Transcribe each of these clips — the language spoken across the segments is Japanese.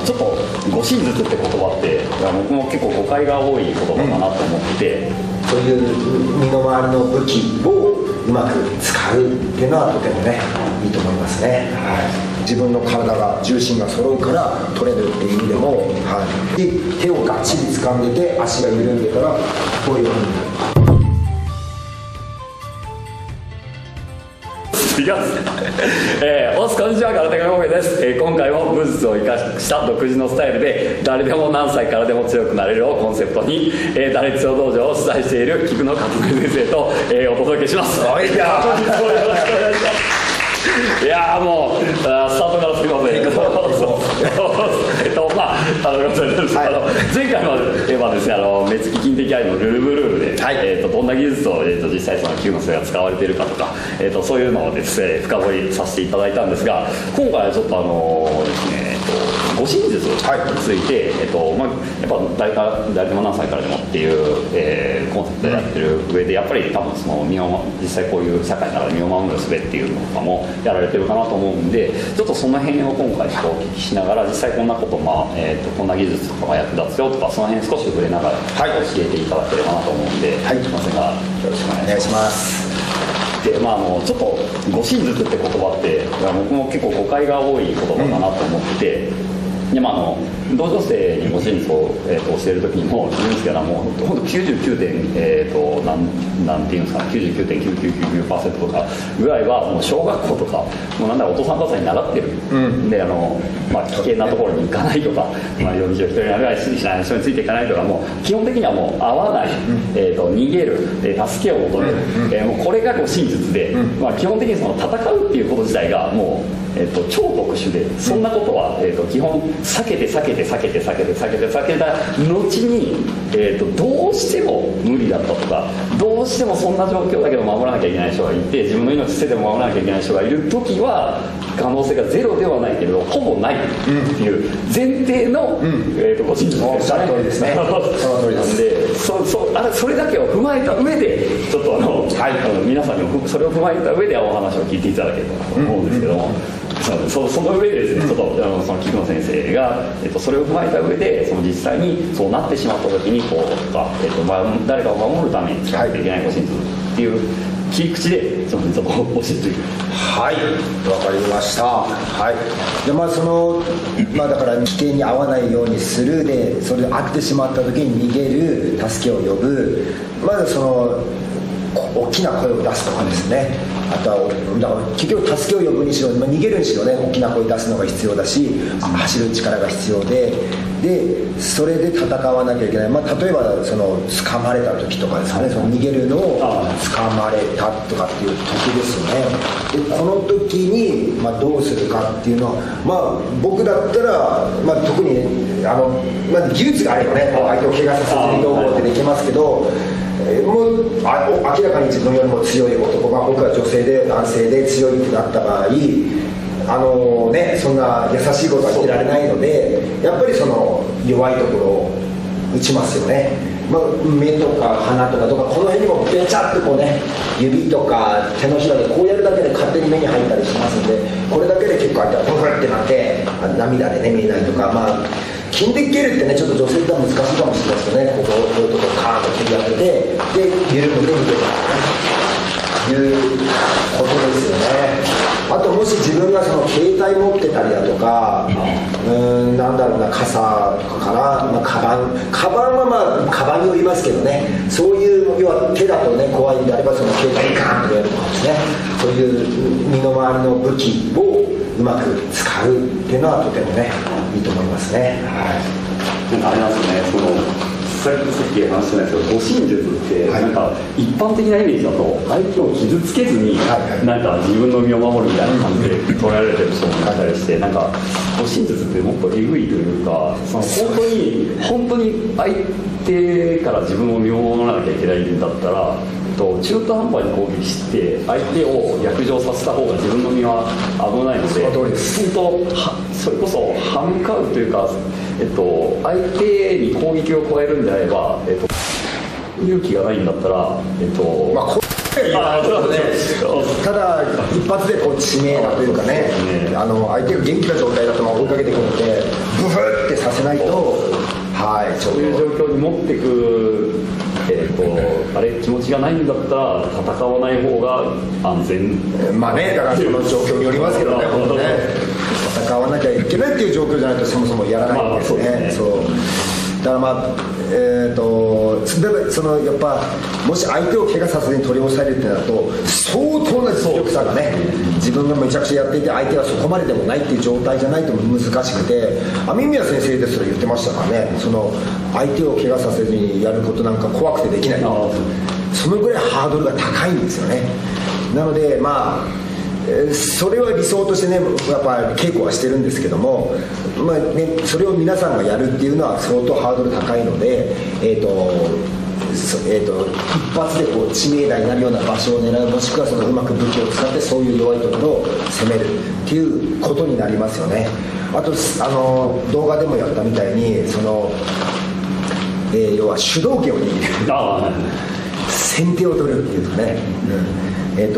ちょっと護身術って言葉って僕も結構誤解が多い言葉かなと思って、そういう身の回りの武器をうまく使うっていうのはとてもねいいと思いますね、はい、自分の体が重心が揃うから取れるっていう意味でも、はい、で手をがっちり掴んでて足が緩んでたらこういうふうにいきます。おすこんにちは、空手家コンフェです。今回も武術を生かした独自のスタイルで誰でも何歳からでも強くなれるをコンセプトに、誰強道場を主催している菊野勝則先生と、お届けします。本日もよろしくお願いします。いやーもうスタートからすみません。前回はですね、目つき筋的愛のルルブルールで、はい、どんな技術を、実際その9の人が使われているかとか、そういうのをですね深掘りさせていただいたんですが、今回はちょっとですね護身術について、やっぱ誰でも何歳からでもっていう、コンセプトでやってる上で、やっぱり多分その実際こういう社会の中で身を守る術っていうのとかもやられてるかなと思うんで、ちょっとその辺を今回ちょっとお聞きしながら、実際こんなこと、こんな技術とかが役立つよとか、その辺少し触れながら教えていただければなと思うんで、はい、すいませんがよろしくお願いします。でちょっと護身術って言葉って僕も結構誤解が多い言葉かなと思ってて、で道場生に護身術を、教える時にも言うんですけども、ほんと99点、なんていうんですかね、99.9999% とかぐらいはもう小学校とかもうなんだろう、お父さんお母さんに習ってる、で危険なところに行かないとか、40人になるぐらいしない人についていかないとか、もう基本的にはもう会わない、逃げる、助けを求める、もうこれが護身術で、基本的にその戦うっていうこと自体がもう超特殊で、そんなことは、基本避けてた後に、どうしても無理だったとか、どうしてもそんな状況だけど守らなきゃいけない人がいて、自分の命捨てても守らなきゃいけない人がいる時は可能性がゼロではないけれどほぼないっていう前提の、ご身術ですね。その通りですね。その通りです。それだけを踏まえた上でちょっと皆さんにもそれを踏まえた上でお話を聞いていただければと思うんですけども、その上でですね、ちょっとその菊野先生が、それを踏まえた上で、その実際にそうなってしまった時にこうとか、誰かを守るために使わなきゃいけない護身術っていう切り口でちょっと教えてください。はい、わかりました。はい。でだから危険に遭わないようにするで、それで会ってしまった時に逃げる、助けを呼ぶ、まず大きな声を出すとかですね。あとはだから結局助けを呼ぶにしろ、逃げるにしろね、大きな声出すのが必要だし、走る力が必要で、それで戦わなきゃいけない。例えば掴まれた時とかですね、その逃げるのを掴まれたとかっていう時ですよね。でこの時に、どうするかっていうのは、僕だったら、特に技術があればね、相手を怪我させずにどうこうってできますけど、もう明らかに自分よりも強い男が、僕は女性で男性で強いってなった場合、そんな優しいことは言ってられないので、やっぱりその弱いところを打ちますよね。目とか鼻とかこの辺にもベチャッとこうね、指とか手のひらでこうやるだけで勝手に目に入ったりしますので、これだけで結構相手はブフってなって涙でね見えないとか、筋的蹴るってね、ちょっと女性っては難しいかもしれないですけどね、こういうとこカーンと蹴り当てて、で緩むで見てということですよね。あともし自分がその携帯持ってたりだとか、傘とかかな、カバンはカバンによりますけどね、そういう要は手だとね怖いんであれば、その携帯にガーンとやるとかですね、そういう身の回りの武器をうまく使うっていうのはとてもねいいと思いますね。はい。あれなんですね、さっき話したんですけど、護身術って一般的なイメージだと相手を傷つけずに自分の身を守るみたいな感じで捉えられてる人もいたりして、護身術ってもっとエグいというか、本当に相手から自分を身を守らなきゃいけないんだったら、中途半端に攻撃して相手を逆上させた方が自分の身は危ないので、それこそ歯向かうというか、相手に攻撃を加えるんであれば、勇気がないんだったら、ただ一発で致命なというかね、相手が元気な状態だと追いかけてくるのでブそういう状況に持っていく、あれ気持ちがないんだったら戦わない方が安全。まあね、だからその状況によりますけどね、本当ね、戦わなきゃいけないっていう状況じゃないとそもそもやらないんですね。そうだからまあそのやっぱもし相手を怪我させずに取り押さえるってなると相当な実力差がね、自分がめちゃくちゃやっていて相手はそこまででもないっていう状態じゃないと難しくて、雨宮先生ですら言ってましたからね、その相手を怪我させずにやることなんか怖くてできない、そのぐらいハードルが高いんですよね。なのでまあそれは理想としてね、やっぱり稽古はしてるんですけども、まあね、それを皆さんがやるっていうのは相当ハードル高いので、一発でこう知名度になるような場所を狙う、もしくはそのうまく武器を使ってそういう弱いところを攻めるっていうことになりますよね。あと動画でもやったみたいにその、要は主導権を握る先手を取るっていうかね、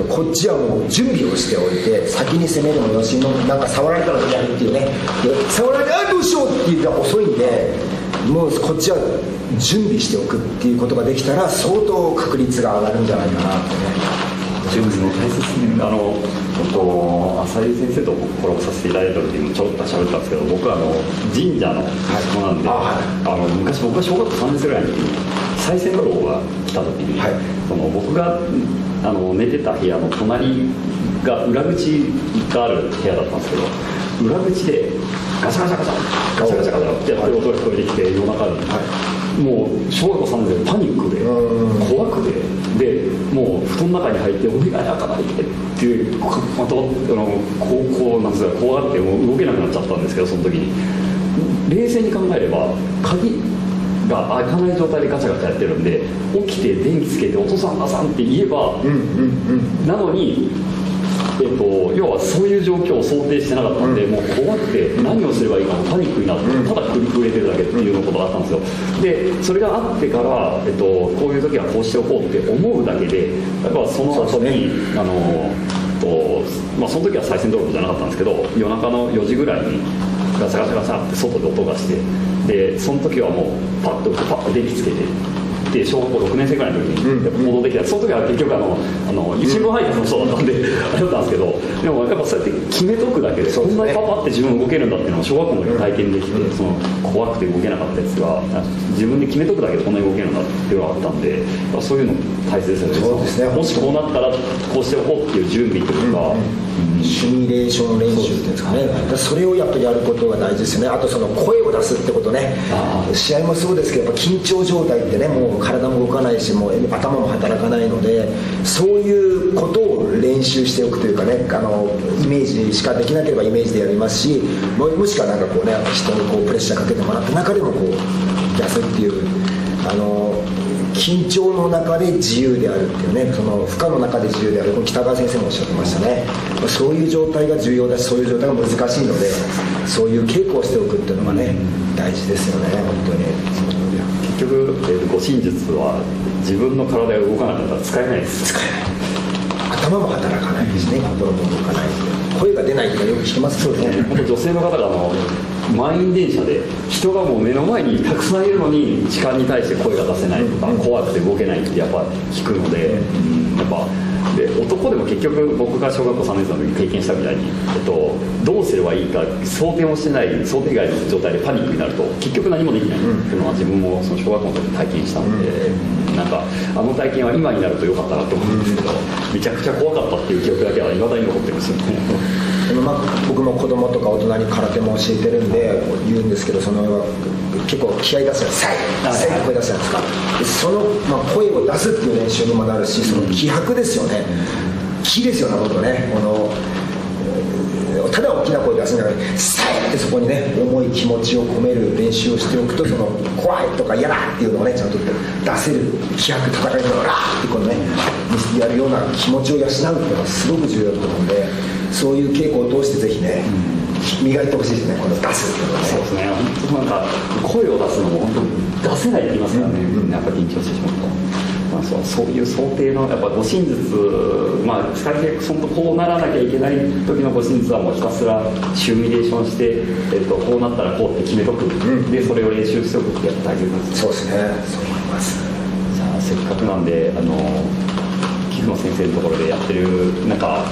こっちはもう準備をしておいて先に攻めるもよし、なんか触られたらやるっていうね、で触られたらどうしようっていうのが遅いんで、もうこっちは準備しておくっていうことができたら相当確率が上がるんじゃないかなってね。準備も大切ですね。浅井先生とコラボさせていただいた時にもちょっと喋ったんですけど、僕は神社の息子なんで、昔僕が小学校3年生ぐらいの時に賽銭泥棒が来た時に、その僕が寝てた部屋の隣が裏口がある部屋だったんですけど、裏口でガチャガチャガチャガチャガチャガチャってやってる音が聞こえてきて、夜中に、もう小学校3年生でパニックで怖くて、でもう布団の中に入って「お願い開かないで」っていうまたこうなんですか、怖がってもう動けなくなっちゃったんですけど、その時に冷静に考えれば鍵が開かない状態でガチャガチャやってるんで、起きて電気つけて「お父さんお母さん」って言えば、なのに要はそういう状況を想定してなかったんで、もう怖くて何をすればいいかもパニックになって、ただ首震えてるだけっていうことがあったんですよ。でそれがあってから、こういう時はこうしておこうって思うだけで、やっぱその後にその時は賽銭泥棒じゃなかったんですけど、夜中の4時ぐらいにガチャガチャガチャって外で音がして、でその時はもうパッと電気つけて。で小学校6年生ぐらいの時にやっぱ行動できた、その時は結局新聞配達の人だったんであれだったんですけど、でもやっぱそうやって決めとくだけで、こんなにパパって自分動けるんだっていうのを小学校の時に体験できて、その怖くて動けなかったやつが自分で決めとくだけでこんなに動けるんだっていうのがあったんで、そういうの大切ですよね。そうですね。もしこうなったらこうしておこうっていう準備というか、シミュレーション練習っていうんですかね、それをやっぱりやることが大事ですよね。あとその声を出すってことね、試合もそうですけど、やっぱ緊張状態ってね、もう体も動かないし、もう頭も働かないので、そういうことを練習しておくというかね、イメージしかできなければイメージでやりますし、もしくはなんかこうね、人にこうプレッシャーかけてもらった中でもこう出すっていう、緊張の中で自由であるっていうね、その負荷の中で自由である、北川先生もおっしゃってましたね。そういう状態が重要だし、そういう状態が難しいので、そういう稽古をしておくっていうのがね、大事ですよね、本当に。結局、護身術は自分の体が動かなかったら使えないです。使えない。頭も働かないですね、心も動かない。声が出ないとかよく聞きますよね。本当女性の方が満員電車で人がもう目の前にたくさんいるのに時間に対して声が出せないとか、怖くて動けないってやっぱ聞くので、やっぱで男でも結局僕が小学校3年生の時に経験したみたいに、どうすればいいか想定もしてない、想定外の状態でパニックになると結局何もできないっていうのは自分もその小学校の時に体験したので、なんか体験は今になると良かったなと思うんですけど、めちゃくちゃ怖かったっていう記憶だけは未だに残ってるんですよね。僕も子供とか大人に空手も教えてるんで言うんですけど、結構気合い出すやつ、サイ声出すやつか、その、声を出すっていう練習にもなるし、その気迫ですよね、気ですよね、本当ね、ただ大きな声出すんじゃなくて、サイってそこにね、重い気持ちを込める練習をしておくと、その怖いとか嫌だっていうのをね、ちゃんと出せる、気迫、戦いながらってこのね、やるような気持ちを養うっていうのはすごく重要だと思うんで、そういう稽古を通してぜひね、磨いてほしいですね、この出すっていうのはね。そうですね、本当なんか声を出すのも本当に出せないって言いますからね、やっぱ緊張してしまうと。関してはそういう想定のやっぱ護身術、まあ使いそのこうならなきゃいけない時の護身術はもうひたすらシミュレーションして、こうなったらこうって決めとく、でそれを練習しておくってやっぱ大切なんです。そうですね、そう思います。じゃあせっかくなんで菊野先生のところでやってるなんか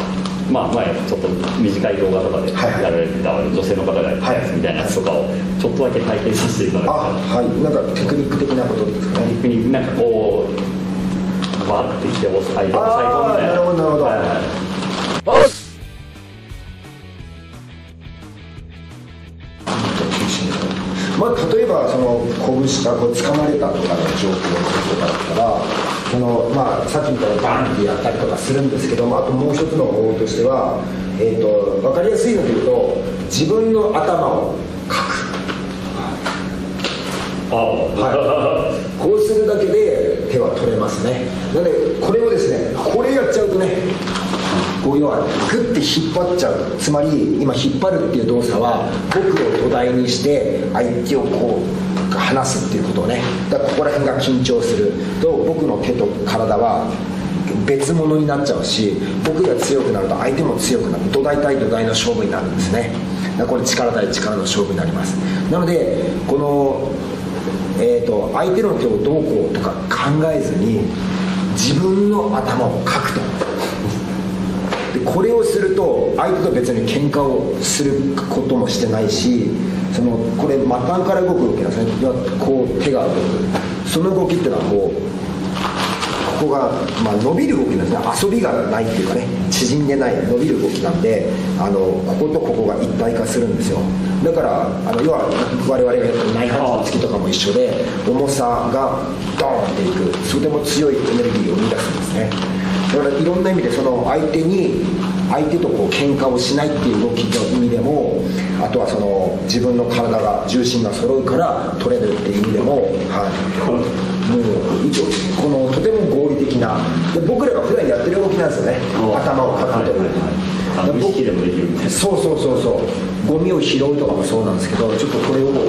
まあ前ちょっと短い動画とかでやられてた女性の方がやってたやつみたいなやつとかをちょっとだけ体験させていただいて、なんかテクニック的なことですかね。テクニックなんかこうバーってきて押さえ込むみたいな。なるほどなるほど。まあ、例えばその拳がこう掴まれたとかの状況とかだったらまあ、さっきみたいにバンってやったりとかするんですけども、あともう一つの方法としては、分かりやすいので言うと自分の頭をかく、こうするだけで手は取れますね。なのでこれをですね、これやっちゃうとね、こう要はグッて引っ張っちゃう、つまり今引っ張るっていう動作は僕を土台にして相手をこう離すっていうことをね、だからここら辺が緊張すると僕の手と体は別物になっちゃうし、僕が強くなると相手も強くなる、土台対土台の勝負になるんですね。だからこれ力対力の勝負になります。なのでこの、相手の手をどうこうとか考えずに自分の頭をかくと。でこれをすると相手と別に喧嘩をすることもしてないし、これ末端から動く動きなんですね。こう手が動く、その動きっていうのはここが、まあ、伸びる動きなんですね。遊びがないっていうかね、縮んでない伸びる動きなんで、こことここが一体化するんですよ。だから要は我々がやった内反突きとかも一緒で、重さがドーンっていく、とても強いエネルギーを生み出すんですね。だからいろんな意味で相手とこう喧嘩をしないっていう動きの意味でも、あとは自分の体が重心が揃うから取れるっていう意味でも、もう一応とても合理的なで、僕らが普段やってる動きなんですよね。頭をかくという、無意識でもできるみたいな。そうゴミを拾うとかもそうなんですけど、ちょっとこれを押さ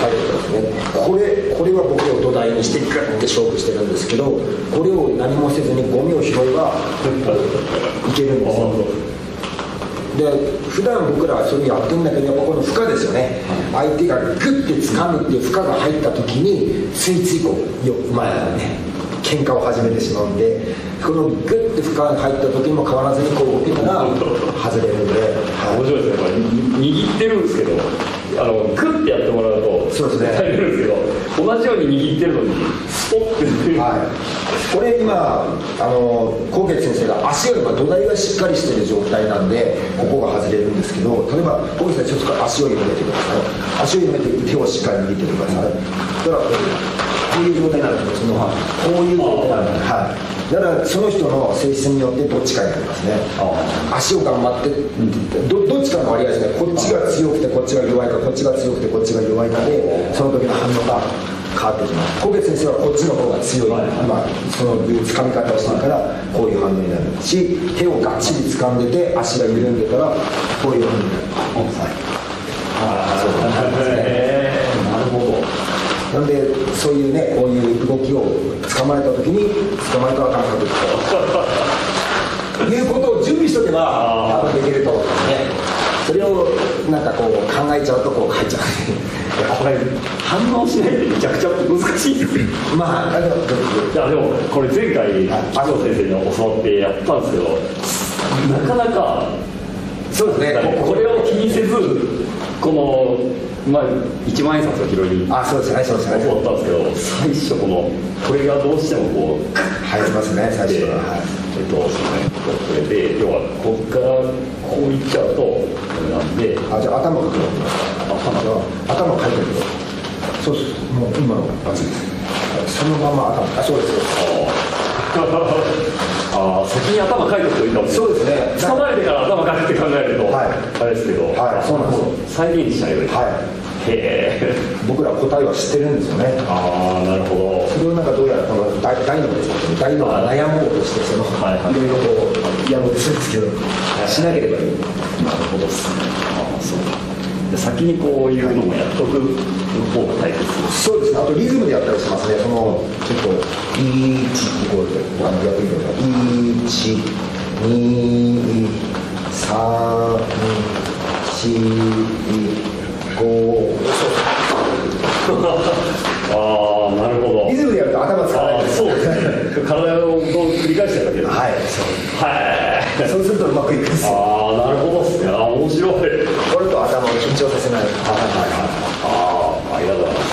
えてですね、これは僕を土台にしてグッて勝負してるんですけど、これを何もせずにゴミを拾えばいけるんですよ。で普段僕らはそれやってるんだけど、やっぱこの負荷ですよね。相手がグッて掴むっていう負荷が入った時についついこう前からね喧嘩を始めてしまうんで、このグッて負荷が入った時にも変わらずにこう動けたら外れるんで、面白いですね。握ってるんですけど、グッてやってもらうとそうですね、入れるんですけど、同じように握ってるのにスポッて、これ今纐纈先生が足よりも土台がしっかりしてる状態なんでここが外れるんですけど、例えば纐纈先生ちょっと足を緩めてください。足を緩めて手をしっかり握ってください。だからこういう状態になるんですよ。こういう状態になるんです。だからその人の性質によってどっちかになりますね。足を頑張って、どっちかの割合ですね。こっちが強くてこっちが弱いか、こっちが強くてこっちが弱いかでその時の反応が変わってきます。纐纈先生はこっちの方が強い、そういう掴み方をしてるからこういう反応になるし、手をがっちり掴んでて足が緩んでたらこういう反応になる。そうなんですね。なるほど。なのでそういうね、こういう動きを掴まれた時に掴まれたら頭かくということを準備しとけば多分できると思うんですね。それをなんかこう考えちゃうとこう書いちゃう。これ反応しないってめちゃくちゃ難しいですよ。まあでもこれ前回麻生先生に教わってやったんですけど、なかなかそうですね、これを気にせずこの一万円札を拾いにそうですね、そうですね、教わったんですけど、最初これがどうしてもこう入りますね、最初は。これで要はここからこういっちゃうとこれなんで、じゃあ頭をかくの。頭をかいてると。そうです。もう今のバツです。そのまま頭。そうです。先に頭かいておくといいかもしれない。そうですね。掴まれてから頭かくって考えると、あれですけど、そうなんです。再現したように。僕ら答えは知ってるんですよね。なるほど。それをなんかどうやらこの大脳ですね。大脳が悩もうとしていろいろこうやろうとするんですけど、しなければいい。なるほどですね。そうか。で先にこういうのもやっとく方が大切です。そうですね。あとリズムでやったりしますね。そのちょっと1こうやってやってみてください。1、2、3、4、5。ああ、なるほど。リズムでやると頭使わない。そうですね。体を繰り返してるだけです。はい。はい。そうするとうまくいくんですよ。ああ、なるほどですね。ああ、面白い。これと頭を緊張させない。ああ、ありがとうございます。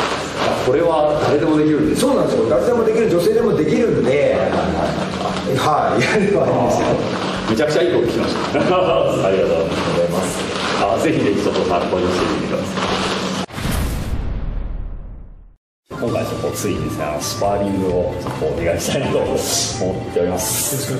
これは誰でもできるんです。そうなんですよ。誰でもできる、女性でもできるんで、はい、やればいいんですよ。めちゃくちゃいいこと聞きました。ありがとうございます。ぜひぜひちょっと参考にしてみてください。今回ちょっとついにですね、スパーリングをちょっとお願いしたいなと思っております。じ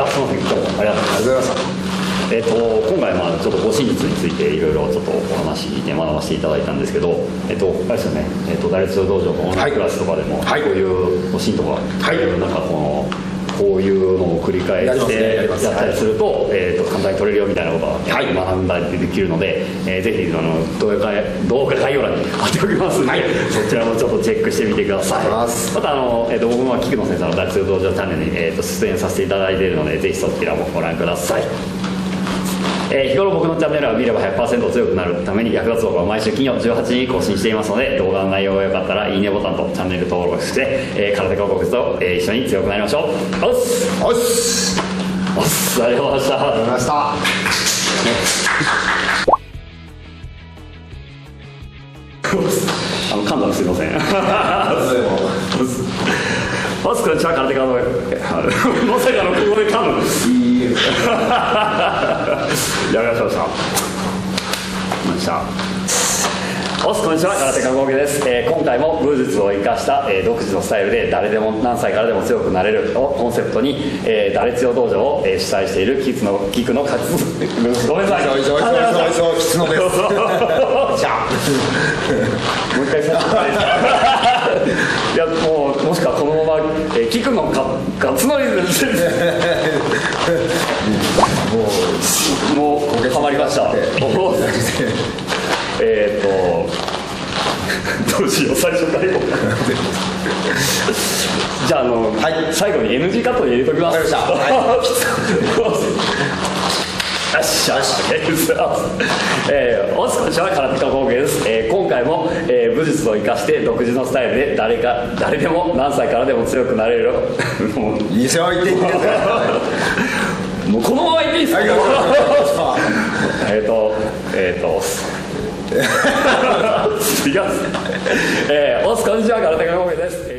ゃあ、すみません、今日もありがとうございました。今回ちょっと護身術についていろいろちょっとお話ね学ばせていただいたんですけど、あれですよね、打率道場のオンラインクラスとかでも、こういう護身とか、なんかこういうのを繰り返してやったりすると、簡単に取れるよみたいなことが学んだりできるので、ぜひ動画概要欄に貼っておきますので、そちらもちょっとチェックしてみてください。また僕も菊野先生の打率道場チャンネルに、出演させていただいているので、ぜひそちらもご覧ください。日頃僕のチャンネルは見れば 100% 強くなるために役立つ動画を毎週金曜18時に更新していますので、動画の内容が良かったらいいねボタンとチャンネル登録して、空手家国と、一緒に強くなりましょう。おっすおっすおっす、ありがとうございました。ありがとうございました。噛んだのすいません。おっす、こんにちは、空手家のまさかのここで噛む。やりましょう。おっす、こんにちは、空手家合計です。今回も武術を生かした、独自のスタイルで誰でも何歳からでも強くなれるをコンセプトに、誰強道場を、主催している菊野ごめんなさい。菊野です。もう一回させていただいていや、もしくはこのまま、菊野かつのりですもうハマりました。どうしよう、最初からいこうか。じゃあ、最後に NG カット入れときます。よっしゃ、おつこんにちは、空手家合計です。今回も、武術を生かして独自のスタイルで誰でも何歳からでも強くなれるいいですよ、言っていいですか。もうこのまま言っていいですか。おつこんにちは、空手家合計です。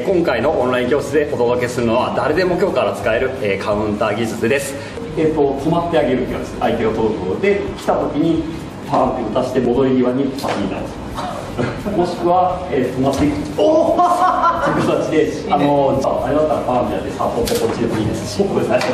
今回のオンライン教室でお届けするのは誰でも今日から使える、カウンター技術です。止まってあげるってやつ、相手が取ることで来た時にパンって打たして戻り際にパキンになるもしくは、止まっていくおーっていう形であれだったらパンってやってサポートこっちでもいいですし、これ最初